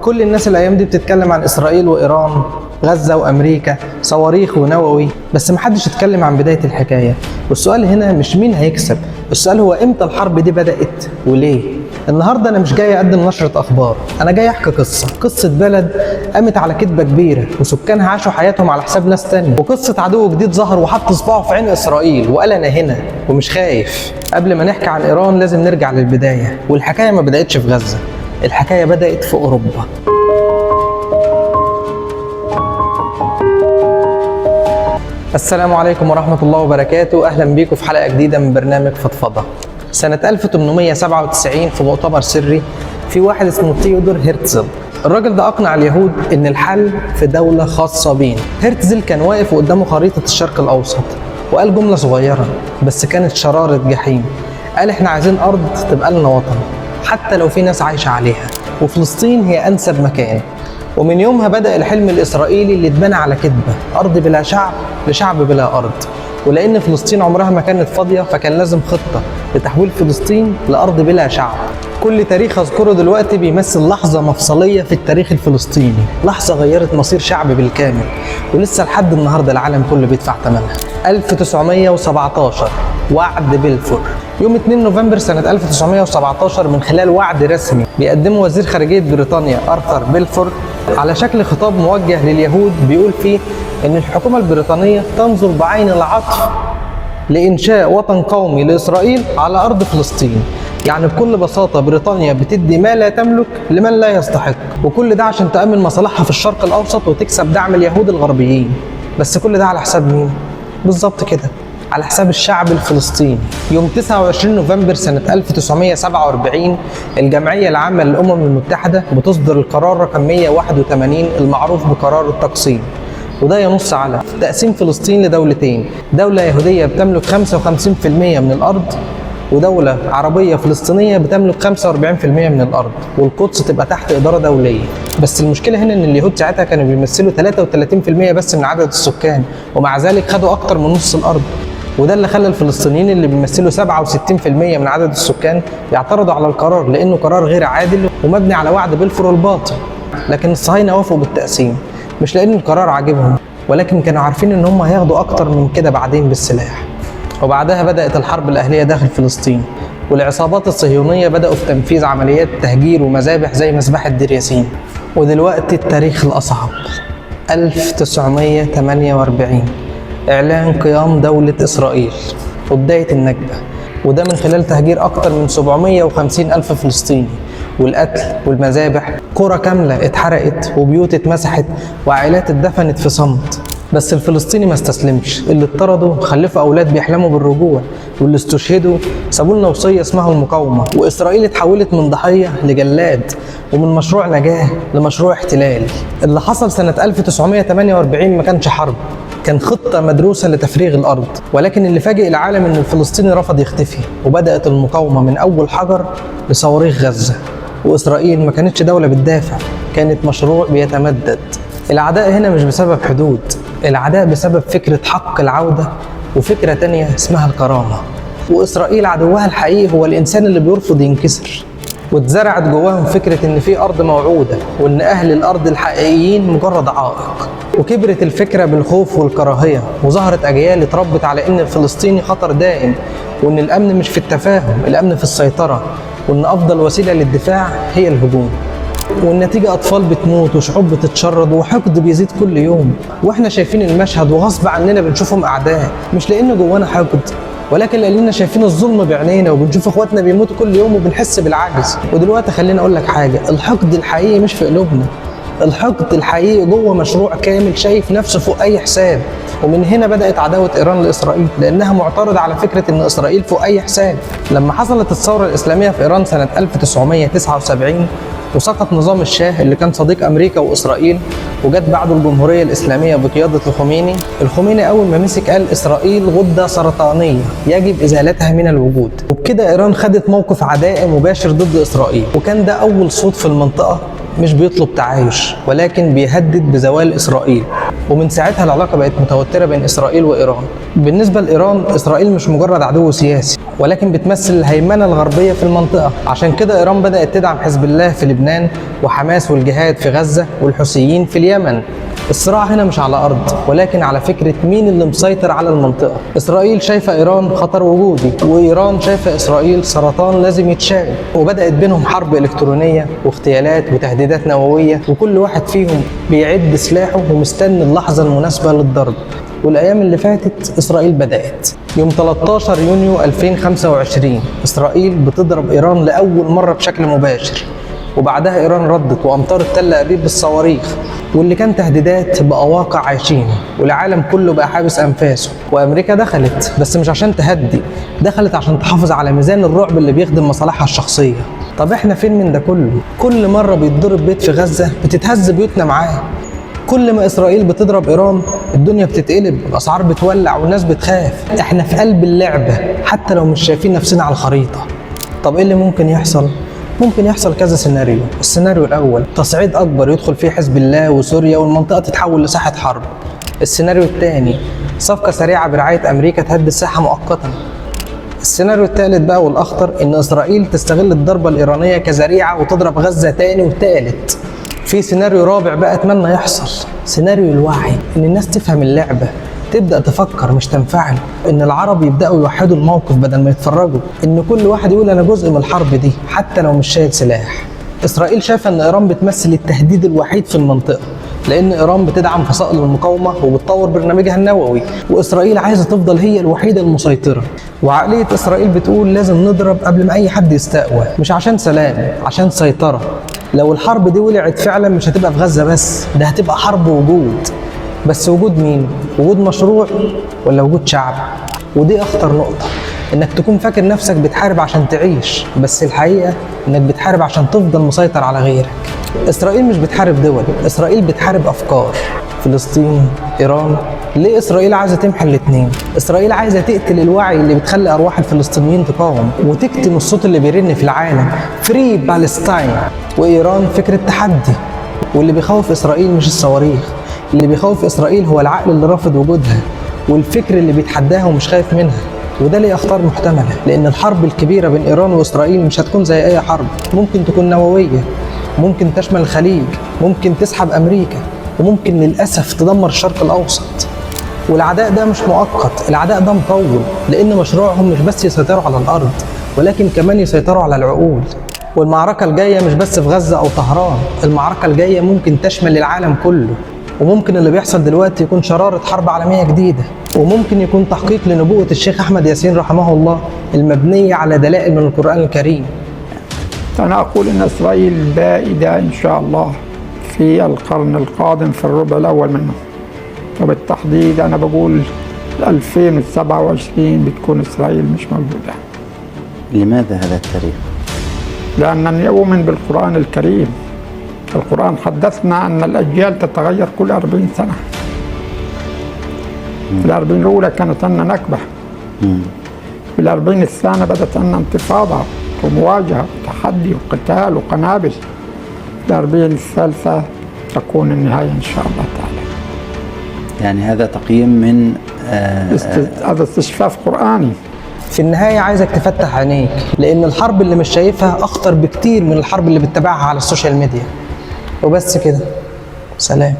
كل الناس الايام دي بتتكلم عن اسرائيل وايران، غزة وامريكا، صواريخ ونووي، بس محدش اتكلم عن بداية الحكاية. والسؤال هنا مش مين هيكسب، السؤال هو امتى الحرب دي بدأت وليه. النهارده انا مش جاي اقدم نشرة اخبار، انا جاي احكي قصة بلد قامت على كذبة كبيرة وسكانها عاشوا حياتهم على حساب ناس تانية، وقصة عدو جديد ظهر وحط صباعه في عين اسرائيل وقال انا هنا ومش خايف. قبل ما نحكي عن ايران لازم نرجع للبداية، والحكاية ما بدأتش في غزة، الحكاية بدأت في اوروبا. السلام عليكم ورحمة الله وبركاته، أهلا بيكم في حلقة جديدة من برنامج فضفضة. سنة 1897 في مؤتمر سري في واحد اسمه تيودور هرتزل. الراجل ده أقنع اليهود إن الحل في دولة خاصة بينا. هرتزل كان واقف قدامه خريطة الشرق الأوسط وقال جملة صغيرة بس كانت شرارة جحيم. قال إحنا عايزين أرض تبقى لنا وطن حتى لو في ناس عايشة عليها، وفلسطين هي أنسب مكان. ومن يومها بدأ الحلم الإسرائيلي اللي اتبنى على كذبة، أرض بلا شعب لشعب بلا أرض. ولأن فلسطين عمرها ما كانت فاضية فكان لازم خطة لتحويل فلسطين لأرض بلا شعب. كل تاريخ أذكره دلوقتي بيمثل لحظة مفصلية في التاريخ الفلسطيني، لحظة غيرت مصير شعب بالكامل، ولسه لحد النهاردة العالم كله بيدفع ثمنها. 1917 وعد بلفور. يوم 2 نوفمبر سنة 1917 من خلال وعد رسمي بيقدمه وزير خارجية بريطانيا آرثر بلفور على شكل خطاب موجه لليهود، بيقول فيه إن الحكومة البريطانية تنظر بعين العطف لإنشاء وطن قومي لإسرائيل على أرض فلسطين. يعني بكل بساطة بريطانيا بتدي ما لا تملك لمن لا يستحق، وكل ده عشان تأمن مصالحها في الشرق الأوسط وتكسب دعم اليهود الغربيين. بس كل ده على حساب مين؟ بالظبط كده، على حساب الشعب الفلسطيني. يوم 29 نوفمبر سنة 1947 الجمعية العامة للأمم المتحدة بتصدر القرار رقم 181 المعروف بقرار التقسيم، وده ينص على تقسيم فلسطين لدولتين، دولة يهودية بتملك 55% من الأرض، ودولة عربية فلسطينية بتملك 45% من الأرض، والقدس تبقى تحت إدارة دولية. بس المشكلة هنا إن اليهود ساعتها كانوا بيمثلوا 33% بس من عدد السكان، ومع ذلك خدوا أكتر من نص الأرض. وده اللي خلى الفلسطينيين اللي بيمثلوا 67% من عدد السكان يعترضوا على القرار، لأنه قرار غير عادل ومبني على وعد بلفور الباطل. لكن الصهاينة وافقوا بالتقسيم، مش لأن القرار عاجبهم، ولكن كانوا عارفين إن هم هياخدوا أكتر من كده بعدين بالسلاح. وبعدها بدأت الحرب الأهلية داخل فلسطين، والعصابات الصهيونية بدأوا في تنفيذ عمليات تهجير ومذابح زي مذبحة دير ياسين. ودلوقتي التاريخ الأصعب، 1948 إعلان قيام دولة إسرائيل وبداية النكبة، وده من خلال تهجير أكتر من 750 ألف فلسطيني، والقتل والمذابح. قرى كاملة اتحرقت وبيوت اتمسحت وعائلات اتدفنت في صمت. بس الفلسطيني ما استسلمش، اللي اتطردوا خلفوا أولاد بيحلموا بالرجوع، واللي استشهدوا سابوا لنا وصية اسمها المقاومة. وإسرائيل اتحولت من ضحية لجلاد، ومن مشروع نجاة لمشروع احتلال. اللي حصل سنة 1948 ما كانش حرب، كان خطة مدروسة لتفريغ الأرض. ولكن اللي فاجئ العالم إن الفلسطيني رفض يختفي، وبدأت المقاومة من أول حجر لصواريخ غزة. وإسرائيل ما كانتش دولة بتدافع، كانت مشروع بيتمدد. العداء هنا مش بسبب حدود، العداء بسبب فكرة حق العودة وفكرة تانية اسمها الكرامة. وإسرائيل عدوها الحقيقي هو الإنسان اللي بيرفض ينكسر. واتزرعت جواهم فكرة إن في أرض موعودة، وإن أهل الأرض الحقيقيين مجرد عائق. وكبرت الفكرة بالخوف والكراهية، وظهرت أجيال اتربت على إن الفلسطيني خطر دائم، وإن الأمن مش في التفاهم، الأمن في السيطرة، وإن أفضل وسيلة للدفاع هي الهجوم. والنتيجة أطفال بتموت وشعوب بتتشرد وحقد بيزيد كل يوم. وإحنا شايفين المشهد وغصب عننا بنشوفهم أعداء، مش لأن جوانا حقد، ولكن لأننا شايفين الظلم بعينينا وبنشوف إخواتنا بيموتوا كل يوم وبنحس بالعجز. ودلوقتي خلينا أقول لك حاجة، الحقد الحقيقي مش في قلوبنا، الحقد الحقيقي جوه مشروع كامل شايف نفسه فوق أي حساب. ومن هنا بدأت عداوة إيران لإسرائيل، لأنها معترضة على فكرة إن إسرائيل فوق أي حساب. لما حصلت الثورة الإسلامية في إيران سنة 1979 وسقط نظام الشاه اللي كان صديق أمريكا وإسرائيل، وجت بعده الجمهورية الإسلامية بقيادة الخميني أول ما مسك قال إسرائيل غدة سرطانية يجب إزالتها من الوجود. وبكده إيران خدت موقف عدائي مباشر ضد إسرائيل، وكان ده أول صوت في المنطقة مش بيطلب تعايش ولكن بيهدد بزوال إسرائيل. ومن ساعتها العلاقة بقت متوترة بين إسرائيل وإيران، بالنسبة لإيران، إسرائيل مش مجرد عدو سياسي، ولكن بتمثل الهيمنة الغربية في المنطقة. عشان كده إيران بدأت تدعم حزب الله في لبنان، وحماس والجهاد في غزة، والحوثيين في اليمن. الصراع هنا مش على أرض، ولكن على فكرة مين اللي مسيطر على المنطقة. إسرائيل شايفة إيران خطر وجودي، وإيران شايفة إسرائيل سرطان لازم يتشال. وبدأت بينهم حرب إلكترونية واغتيالات وتهديدات نووية، وكل واحد فيهم بيعد سلاحه ومستني اللحظة المناسبة للضرب. والأيام اللي فاتت إسرائيل بدأت. يوم 13 يونيو 2025 إسرائيل بتضرب إيران لأول مرة بشكل مباشر، وبعدها إيران ردت وأمطرت تل أبيب بالصواريخ، واللي كان تهديدات بقى واقع عايشينه، والعالم كله بقى حابس أنفاسه. وأمريكا دخلت، بس مش عشان تهدي، دخلت عشان تحافظ على ميزان الرعب اللي بيخدم مصالحها الشخصية. طب إحنا فين من ده كله؟ كل مرة بيتضرب بيت في غزة بتتهز بيوتنا معاه. كل ما إسرائيل بتضرب إيران الدنيا بتتقلب، الأسعار بتولع والناس بتخاف. إحنا في قلب اللعبة حتى لو مش شايفين نفسنا على الخريطة. طب إيه اللي ممكن يحصل؟ ممكن يحصل كذا سيناريو. السيناريو الأول، تصعيد أكبر يدخل فيه حزب الله وسوريا والمنطقة تتحول لساحة حرب. السيناريو الثاني، صفقة سريعة برعاية أمريكا تهدي الساحة مؤقتا. السيناريو الثالث بقى والأخطر، إن إسرائيل تستغل الضربة الإيرانية كذريعة وتضرب غزة تاني وثالث. في سيناريو رابع بقى أتمنى يحصل، سيناريو الوعي، إن الناس تفهم اللعبة، تبدأ تفكر مش تنفعل، إن العرب يبدأوا يوحدوا الموقف بدل ما يتفرجوا، إن كل واحد يقول أنا جزء من الحرب دي حتى لو مش شايل سلاح. إسرائيل شايفة إن إيران بتمثل التهديد الوحيد في المنطقة، لأن إيران بتدعم فصائل المقاومة وبتطور برنامجها النووي، وإسرائيل عايزة تفضل هي الوحيدة المسيطرة. وعقلية إسرائيل بتقول لازم نضرب قبل ما أي حد يستقوى، مش عشان سلام، عشان سيطرة. لو الحرب دي ولعت فعلا مش هتبقى في غزة بس، ده هتبقى حرب وجود. بس وجود مين؟ وجود مشروع ولا وجود شعب؟ ودي أخطر نقطة، إنك تكون فاكر نفسك بتحارب عشان تعيش، بس الحقيقة إنك بتحارب عشان تفضل مسيطر على غيرك. إسرائيل مش بتحارب دول، إسرائيل بتحارب أفكار. فلسطين، إيران. ليه إسرائيل عايزة تمحي الاتنين؟ إسرائيل عايزة تقتل الوعي اللي بتخلي أرواح الفلسطينيين تقاوم، وتكتم الصوت اللي بيرن في العالم فري بالستاين. وإيران فكرة تحدي، واللي بيخوف إسرائيل مش الصواريخ، اللي بيخوف إسرائيل هو العقل اللي رافض وجودها، والفكر اللي بيتحداها ومش خايف منها. وده ليه أخطار محتملة، لأن الحرب الكبيرة بين إيران وإسرائيل مش هتكون زي أي حرب. ممكن تكون نووية، ممكن تشمل الخليج، ممكن تسحب أمريكا، وممكن للأسف تدمر الشرق الأوسط. والعداء ده مش مؤقت، العداء ده مطول، لأن مشروعهم مش بس يسيطروا على الأرض، ولكن كمان يسيطروا على العقول. والمعركة الجاية مش بس في غزة أو طهران، المعركة الجاية ممكن تشمل العالم كله. وممكن اللي بيحصل دلوقتي يكون شرارة حرب عالمية جديدة، وممكن يكون تحقيق لنبوءة الشيخ أحمد ياسين رحمه الله المبنية على دلائل من القرآن الكريم. أنا أقول إن إسرائيل بائدة إن شاء الله في القرن القادم في الربع الأول منه، وبالتحديد أنا بقول 2027 بتكون إسرائيل مش موجودة. لماذا هذا التاريخ؟ لأنني أؤمن بالقرآن الكريم. القرآن حدثنا أن الأجيال تتغير كل 40 سنة. في ال40 الأولى كانت عندنا نكبة، في ال40 الثانية بدأت عندنا انتفاضة ومواجهة وتحدي وقتال وقنابل. في ال40 الثالثة تكون النهاية إن شاء الله تعالى. يعني هذا تقييم من هذا استشفاف قرآني. في النهاية عايزك تفتح عينيك، لأن الحرب اللي مش شايفها أخطر بكتير من الحرب اللي بتتابعها على السوشيال ميديا. وبس كده، سلام.